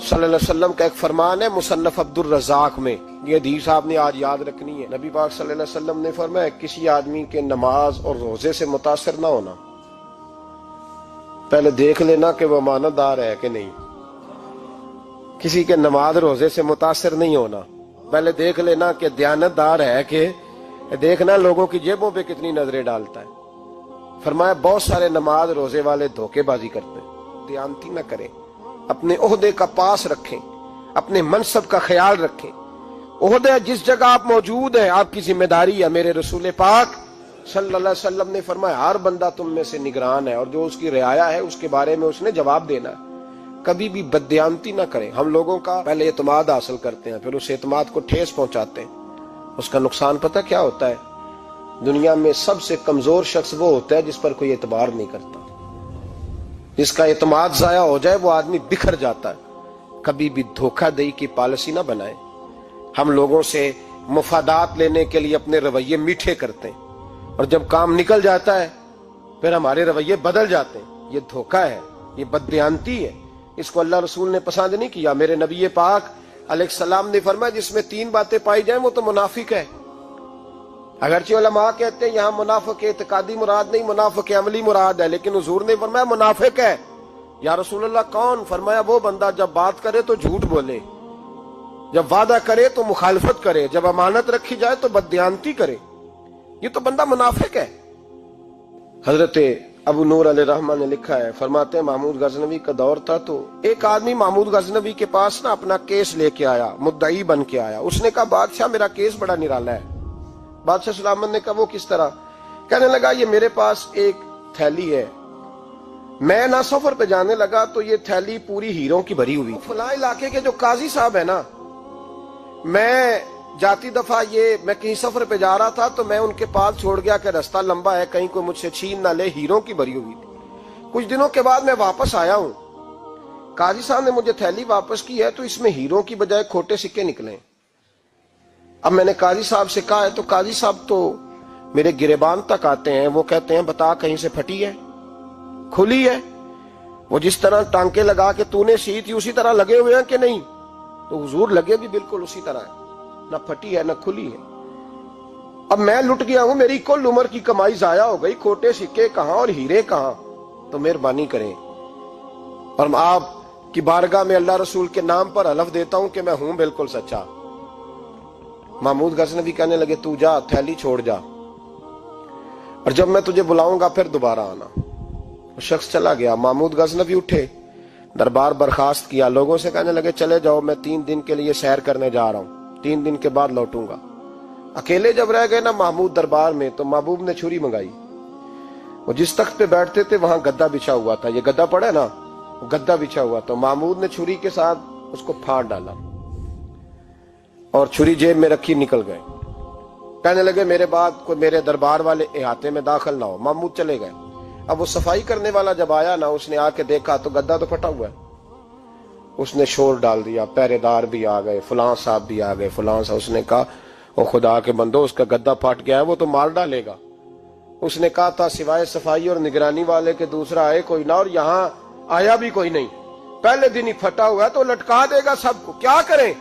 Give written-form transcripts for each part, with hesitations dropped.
صلی اللہ علیہ وسلم کا ایک فرمان ہے مصنف عبد الرزاق میں، یہ حدیث آپ نے آج یاد رکھنی ہے۔ نبی پاک صلی اللہ علیہ وسلم نے فرمایا کسی آدمی کے نماز اور روزے سے متاثر نہ ہونا، پہلے دیکھ لینا کہ وہ امانت دار ہے کہ نہیں۔ کسی کے نماز روزے سے متاثر نہیں ہونا، پہلے دیکھ لینا کہ دیانت دار ہے کہ دیکھنا لوگوں کی جیبوں پہ کتنی نظریں ڈالتا ہے۔ فرمایا بہت سارے نماز روزے والے دھوکے بازی کرتے ہیں، دیانتی نہ کریں، اپنے عہدے کا پاس رکھیں، اپنے منصب کا خیال رکھیں۔ عہدہ جس جگہ آپ موجود ہیں آپ کی ذمہ داری ہے۔ میرے رسول پاک صلی اللہ علیہ وسلم نے فرمایا ہر بندہ تم میں سے نگران ہے، اور جو اس کی رعایا ہے اس کے بارے میں اس نے جواب دینا ہے۔ کبھی بھی بددیانتی نہ کریں۔ ہم لوگوں کا پہلے اعتماد حاصل کرتے ہیں، پھر اس اعتماد کو ٹھیس پہنچاتے ہیں۔ اس کا نقصان پتہ کیا ہوتا ہے؟ دنیا میں سب سے کمزور شخص وہ ہوتا ہے جس پر کوئی اعتبار نہیں کرتا۔ جس کا اعتماد ضائع ہو جائے وہ آدمی بکھر جاتا ہے۔ کبھی بھی دھوکہ دہی کی پالیسی نہ بنائیں۔ ہم لوگوں سے مفادات لینے کے لیے اپنے رویے میٹھے کرتے ہیں، اور جب کام نکل جاتا ہے پھر ہمارے رویے بدل جاتے ہیں۔ یہ دھوکہ ہے، یہ بددیانتی ہے۔ اس کو اللہ رسول نے پسند نہیں کیا۔ میرے نبی پاک علیہ السلام نے فرمایا جس میں تین باتیں پائی جائیں وہ تو منافق ہے۔ اگرچہ علماء کہتے ہیں یہاں منافق اعتقادی مراد نہیں، منافق عملی مراد ہے، لیکن حضور نے فرمایا منافق ہے۔ یا رسول اللہ کون؟ فرمایا وہ بندہ جب بات کرے تو جھوٹ بولے، جب وعدہ کرے تو مخالفت کرے، جب امانت رکھی جائے تو بددیانتی کرے، یہ تو بندہ منافق ہے۔ حضرت ابو نور علیہ رحمہ نے لکھا ہے، فرماتے ہیں محمود غزنوی کا دور تھا تو ایک آدمی محمود غزنوی کے پاس نا اپنا کیس لے کے آیا، مدعی بن کے آیا۔ اس نے کہا بادشاہ میرا کیس بڑا نرالا ہے۔ بادشاہ سلامت نے کہا وہ کس طرح؟ کہنے لگا یہ میرے پاس ایک تھیلی ہے، میں نہ سفر پہ جانے لگا تو یہ تھیلی پوری ہیروں کی بھری ہوئی، فلاں علاقے کے جو قاضی صاحب ہے نا، میں جاتی دفعہ میں کہیں سفر پہ جا رہا تھا تو میں ان کے پاس چھوڑ گیا کہ راستہ لمبا ہے، کہیں کوئی مجھ سے چھین نہ لے، ہیروں کی بھری ہوئی تھی۔ کچھ دنوں کے بعد میں واپس آیا ہوں، قاضی صاحب نے مجھے تھیلی واپس کی ہے تو اس میں ہیروں کی بجائے کھوٹے سکے نکلے۔ اب میں نے قاضی صاحب سے کہا ہے تو قاضی صاحب تو میرے گریبان تک آتے ہیں، وہ کہتے ہیں بتا کہیں سے پھٹی ہے، کھلی ہے؟ وہ جس طرح ٹانکے لگا کے تو نے سی تھی اسی طرح لگے ہوئے ہیں کہ نہیں؟ تو حضور لگے بھی بالکل اسی طرح ہے، نہ پھٹی ہے نہ کھلی ہے۔ اب میں لٹ گیا ہوں، میری کل عمر کی کمائی ضائع ہو گئی، کھوٹے سکے کہاں اور ہیرے کہاں؟ تو مہربانی کریں، اور آپ کی بارگاہ میں اللہ رسول کے نام پر حلف دیتا ہوں کہ میں ہوں بالکل سچا۔ محمود غزنوی کہنے لگے تو جا، تھیلی چھوڑ جا، اور جب میں تجھے بلاؤں گا پھر دوبارہ آنا۔ وہ شخص چلا گیا۔ محمود غزنوی اٹھے، دربار برخاست کیا، لوگوں سے کہنے لگے چلے جاؤ، میں 3 دن کے لیے سیر کرنے جا رہا ہوں، 3 دن کے بعد لوٹوں گا۔ اکیلے جب رہ گئے نا محمود دربار میں تو محبوب نے چھری منگائی۔ وہ جس تخت پہ بیٹھتے تھے وہاں گدا بچھا ہوا تھا، یہ گدا پڑا ہے نا، وہ گدا بچھا ہوا تھا۔ محمود نے چھری کے ساتھ اس کو پھاڑ ڈالا اور چھری جیب میں رکھی نکل گئے۔ کہنے لگے میرے بعد کوئی میرے دربار والے احاطے میں داخل نہ ہو۔ محمود چلے گئے۔ اب وہ صفائی کرنے والا جب آیا نا، اس نے آ کے دیکھا تو گدا تو پھٹا ہوا ہے۔ اس نے شور ڈال دیا، پہرے دار بھی آ گئے، فلاں صاحب بھی آ گئے، فلاں صاحب۔ اس نے کہا او خدا کے بندو، اس کا گدا پھٹ گیا ہے، وہ تو مار ڈالے گا۔ اس نے کہا تھا سوائے صفائی اور نگرانی والے کے دوسرا آئے کوئی نہ، اور یہاں آیا بھی کوئی نہیں، پہلے دن ہی پھٹا ہوا ہے تو لٹکا دے گا سب کو، کیا کریں؟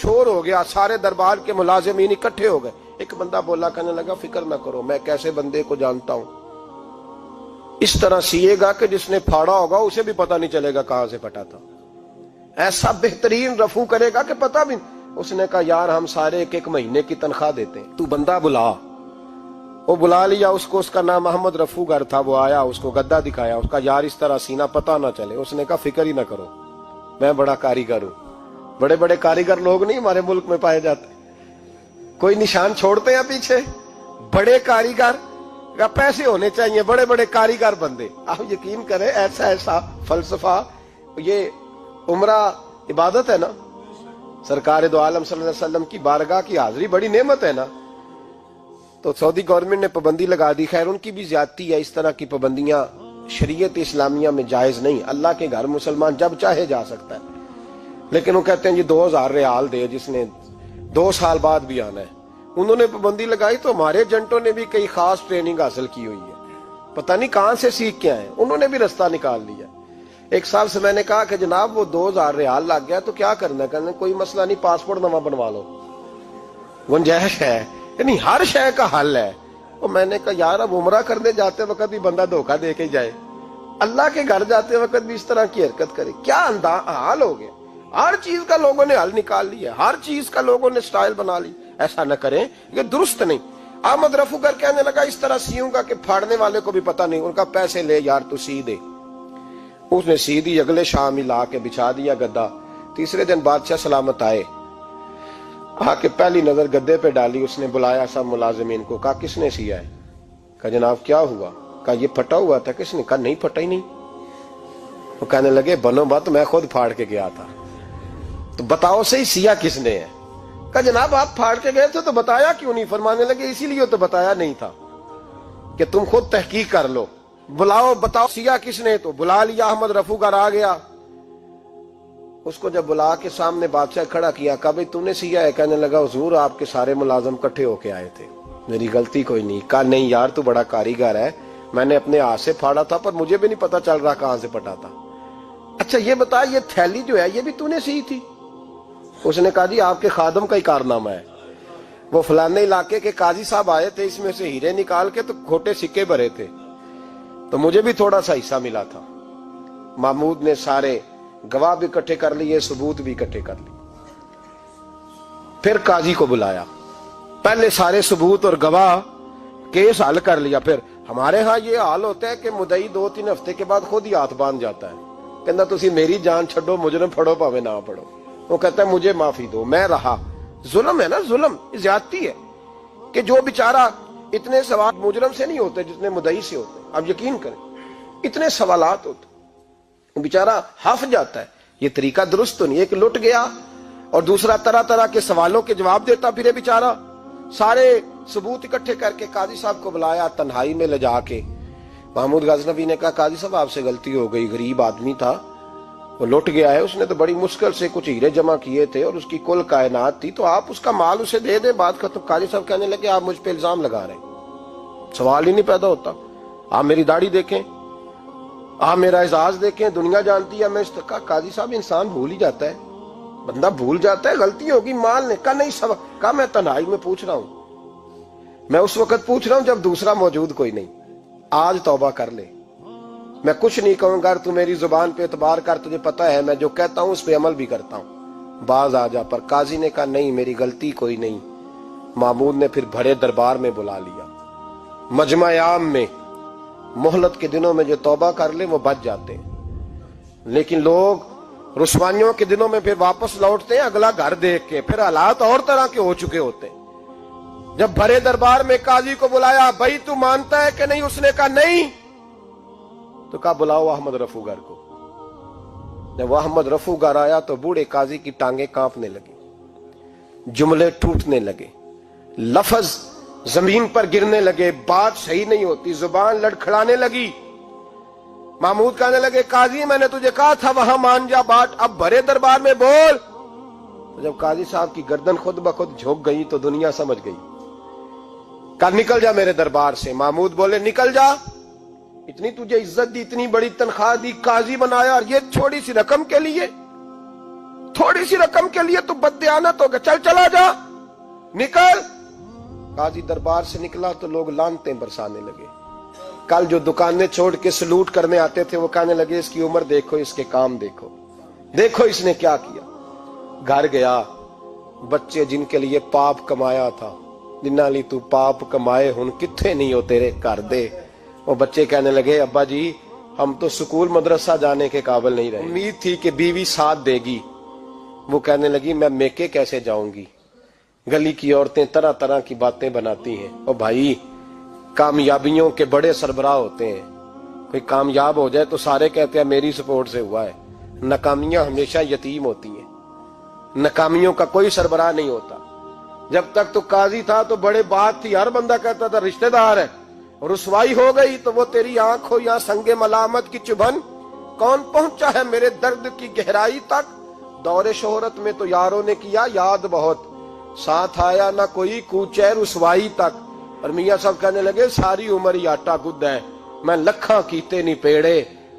شور ہو گیا، سارے دربار کے ملازمین اکٹھے ہو گئے۔ ایک بندہ بولا، کہنے لگا فکر نہ کرو، میں کیسے بندے کو جانتا ہوں، اس طرح سیے گا کہ جس نے پھاڑا ہوگا اسے بھی پتہ نہیں چلے گا کہاں سے پھٹا تھا، ایسا بہترین رفو کرے گا کہ پتہ بھی۔ اس نے کہا یار ہم سارے 1 مہینے کی تنخواہ دیتے ہیں، تو بندہ بلا۔ وہ بلا لیا اس کو، اس کا نام محمد رفو گر تھا۔ وہ آیا، اس کو گدا دکھایا، اس کا یار اس طرح سینا پتہ نہ چلے۔ اس نے کہا فکر ہی نہ کرو، میں بڑا کاریگر ہوں۔ بڑے بڑے کاریگر لوگ نہیں ہمارے ملک میں پائے جاتے، کوئی نشان چھوڑتے ہیں پیچھے؟ بڑے کاریگر کا پیسے ہونے چاہیے، بڑے بڑے کاریگر بندے۔ آپ یقین کریں ایسا فلسفہ، یہ عمرہ عبادت ہے نا، سرکار دو عالم صلی اللہ علیہ وسلم کی بارگاہ کی حاضری بڑی نعمت ہے نا۔ تو سعودی گورنمنٹ نے پابندی لگا دی، خیر ان کی بھی زیادتی ہے، اس طرح کی پابندیاں شریعت اسلامیہ میں جائز نہیں۔ اللہ کے گھر مسلمان جب چاہے جا سکتا ہے، لیکن وہ کہتے ہیں جی 2000 ریال دے جس نے 2 سال بعد بھی آنا ہے۔ انہوں نے پابندی لگائی تو ہمارے ایجنٹوں نے بھی کئی خاص ٹریننگ حاصل کی ہوئی ہے، پتہ نہیں کہاں سے سیکھ کے آئے، انہوں نے بھی رستہ نکال لیا۔ ایک صاحب سے میں نے کہا کہ جناب وہ 2000 ریال لگ گیا تو کیا کرنا ہے؟ کہنے کوئی مسئلہ نہیں، پاسپورٹ نواں بنوا لو، گنجائش ہے، یعنی ہر شے کا حل ہے۔ تو میں نے کہا یار اب عمرہ کرنے جاتے وقت بھی بندہ دھوکہ دے کے جائے، اللہ کے گھر جاتے وقت بھی اس طرح کی حرکت کرے، کیا حال ہو گیا؟ ہر چیز کا لوگوں نے حل نکال لیا، ہر چیز کا لوگوں نے سٹائل بنا لی۔ ایسا نہ کریں، یہ درست نہیں۔ احمد رفو گر کہنے لگا اس طرح سیوں گا کہ پھاڑنے والے کو بھی پتہ نہیں، ان کا پیسے لے یار تو سی دے۔ اس نے سی دی، اگلے شام ہی لا کے بچھا دیا گدا۔ تیسرے دن بادشاہ سلامت آئے، آ کے پہلی نظر گدے پہ ڈالی، اس نے بلایا سب ملازمین کو، کہا کس نے سیا ہے؟ کہا جناب کیا ہوا؟ کہا یہ پھٹا ہوا تھا۔ کس نے؟ کہا نہیں پھٹا ہی نہیں۔ وہ کہنے لگے بنو بات، میں خود پھاڑ کے گیا تھا، تو بتاؤ صحیح سیا کس نے ہے؟ کہا جناب آپ پھاڑ کے گئے تھے تو بتایا کیوں نہیں؟ فرمانے لگے اسی لیے تو بتایا نہیں تھا کہ تم خود تحقیق کر لو، بلاؤ بتاؤ سیا کس نے۔ تو بلا لیا، احمد رفو گر آ گیا۔ اس کو جب بلا کے سامنے بادشاہ کھڑا کیا، کہا بھئی تو نے سیا ہے؟ کہنے لگا حضور آپ کے سارے ملازم کٹھے ہو کے آئے تھے، میری غلطی کوئی نہیں۔ کہا نہیں یار تو بڑا کاریگر ہے، میں نے اپنے ہاتھ سے پھاڑا تھا پر مجھے بھی نہیں پتا چل رہا کہاں سے پھٹا تھا۔ اچھا یہ بتا یہ تھیلی جو ہے یہ بھی تو نے سی تھی؟ اس نے کہا جی آپ کے خادم کا ہی کارنامہ ہے، وہ فلانے علاقے کے قاضی صاحب آئے تھے، اس میں سے ہیرے نکال کے تو کھوٹے سکے بھرے تھے، تو مجھے بھی تھوڑا سا حصہ ملا تھا۔ محمود نے سارے گواہ بھی اکٹھے کر لیے، ثبوت بھی اکٹھے کر لیے۔ پھر قاضی کو بلایا، پہلے سارے ثبوت اور گواہ کیس حل کر لیا۔ پھر ہمارے ہاں یہ حال ہوتا ہے کہ مدعی 2-3 ہفتے کے بعد خود ہی ہاتھ باندھ جاتا ہے، کہنا تسی میری جان چھڈو، مجرم پھڑو پاوے نہ پڑھو۔ وہ کہتا ہے مجھے معافی دو، میں رہا۔ ظلم ہے نا، ظلم زیادتی ہے کہ جو بیچارہ اتنے سوال مجرم سے نہیں ہوتے جتنے مدعی سے ہوتے ہیں۔ اب یقین کریں اتنے سوالات ہوتے بیچارہ ہف جاتا ہے۔ یہ طریقہ درست تو نہیں، ایک لٹ گیا اور دوسرا طرح طرح کے سوالوں کے جواب دیتا پھرے بیچارہ۔ سارے ثبوت اکٹھے کر کے قاضی صاحب کو بلایا، تنہائی میں لے جا کے محمود غزنوی نے کہا قاضی صاحب آپ سے غلطی ہو گئی، غریب آدمی تھا، وہ لٹ گیا ہے، اس نے تو بڑی مشکل سے کچھ ہیرے جمع کیے تھے اور اس کی کل کائنات تھی، تو آپ اس کا مال اسے دے دیں، بات ختم۔ قاضی صاحب کہنے لگے آپ مجھ پہ الزام لگا رہے ہیں، سوال ہی نہیں پیدا ہوتا۔ آپ میری داڑھی دیکھیں، آپ میرا اعزاز دیکھیں، دنیا جانتی ہے میں کہا قاضی صاحب انسان بھول ہی جاتا ہے، بندہ بھول جاتا ہے، غلطی ہوگی، مال نے کہا نہیں سب کہا میں تنہائی میں پوچھ رہا ہوں، میں اس وقت پوچھ رہا ہوں جب دوسرا موجود کوئی نہیں، آج توبہ کر لے، میں کچھ نہیں کہوں گا، تو میری زبان پہ اعتبار کر، تجھے پتہ ہے میں جو کہتا ہوں اس پہ عمل بھی کرتا ہوں، باز آ جا۔ پر قاضی نے کہا نہیں میری غلطی کوئی نہیں۔ محمود نے پھر بڑے دربار میں بلا لیا، مجمع عام میں۔ مہلت کے دنوں میں جو توبہ کر لے وہ بچ جاتے ہیں، لیکن لوگ رسوائیوں کے دنوں میں پھر واپس لوٹتے ہیں اگلا گھر دیکھ کے، پھر حالات اور طرح کے ہو چکے ہوتے ہیں۔ جب بڑے دربار میں قاضی کو بلایا، بھائی تو مانتا ہے کہ نہیں؟ اس نے کہا نہیں۔ تو کہا بلاؤ احمد رفو گر کو۔ جب احمد رفو گر آیا تو بوڑھے قاضی کی ٹانگیں کانپنے لگی، جملے ٹوٹنے لگے، لفظ زمین پر گرنے لگے، بات صحیح نہیں ہوتی، زبان لڑکھڑانے لگی۔ محمود کہنے لگے قاضی میں نے تجھے کہا تھا وہاں مان جا بات، اب بڑے دربار میں بول۔ تو جب قاضی صاحب کی گردن خود بخود جھک گئی تو دنیا سمجھ گئی، کہا نکل جا میرے دربار سے۔ محمود بولے نکل جا، اتنی تجھے عزت دی، اتنی بڑی تنخواہ دی، قاضی بنایا، اور یہ تھوڑی سی رقم کے لیے، تھوڑی سی رقم کے لیے تو بددیانت ہو گیا، چل چلا جا، نکل۔ قاضی دربار سے نکلا تو لوگ لعنتیں برسانے لگے۔ کل جو دکانیں چھوڑ کے سلوٹ کرنے آتے تھے وہ کہنے لگے اس کی عمر دیکھو، اس کے کام دیکھو، دیکھو اس نے کیا کیا۔ گھر گیا، بچے جن کے لیے پاپ کمایا تھا، جنہاں لی تو پاپ کمائے ہن کتھے نہیں ہو تیرے گھر دے، وہ بچے کہنے لگے ابا جی ہم تو سکول مدرسہ جانے کے قابل نہیں رہے، امید تھی کہ بیوی ساتھ دے گی۔ وہ کہنے لگی میں میکے کیسے جاؤں گی، گلی کی عورتیں طرح طرح کی باتیں بناتی ہیں۔ اور بھائی کامیابیوں کے بڑے سربراہ ہوتے ہیں، کوئی کامیاب ہو جائے تو سارے کہتے ہیں میری سپورٹ سے ہوا ہے، ناکامیاں ہمیشہ یتیم ہوتی ہیں، ناکامیوں کا کوئی سربراہ نہیں ہوتا۔ جب تک تو قاضی تھا تو بڑے بات تھی، ہر بندہ کہتا تھا رشتہ دار ہے، رسوائی ہو گئی تو وہ تیری آنکھ ہو یا سنگ ملامت کی چبھن، کون پہنچا ہے میرے درد کی گہرائی تک، دور شہرت میں تو یاروں نے کیا یاد بہت، ساتھ آیا نہ کوئی کوچے رسوائی تک۔ اور میاں صاحب کہنے لگے ساری عمر ہی آٹا گد ہے، میں لکھاں کیتے نہیں پیڑے،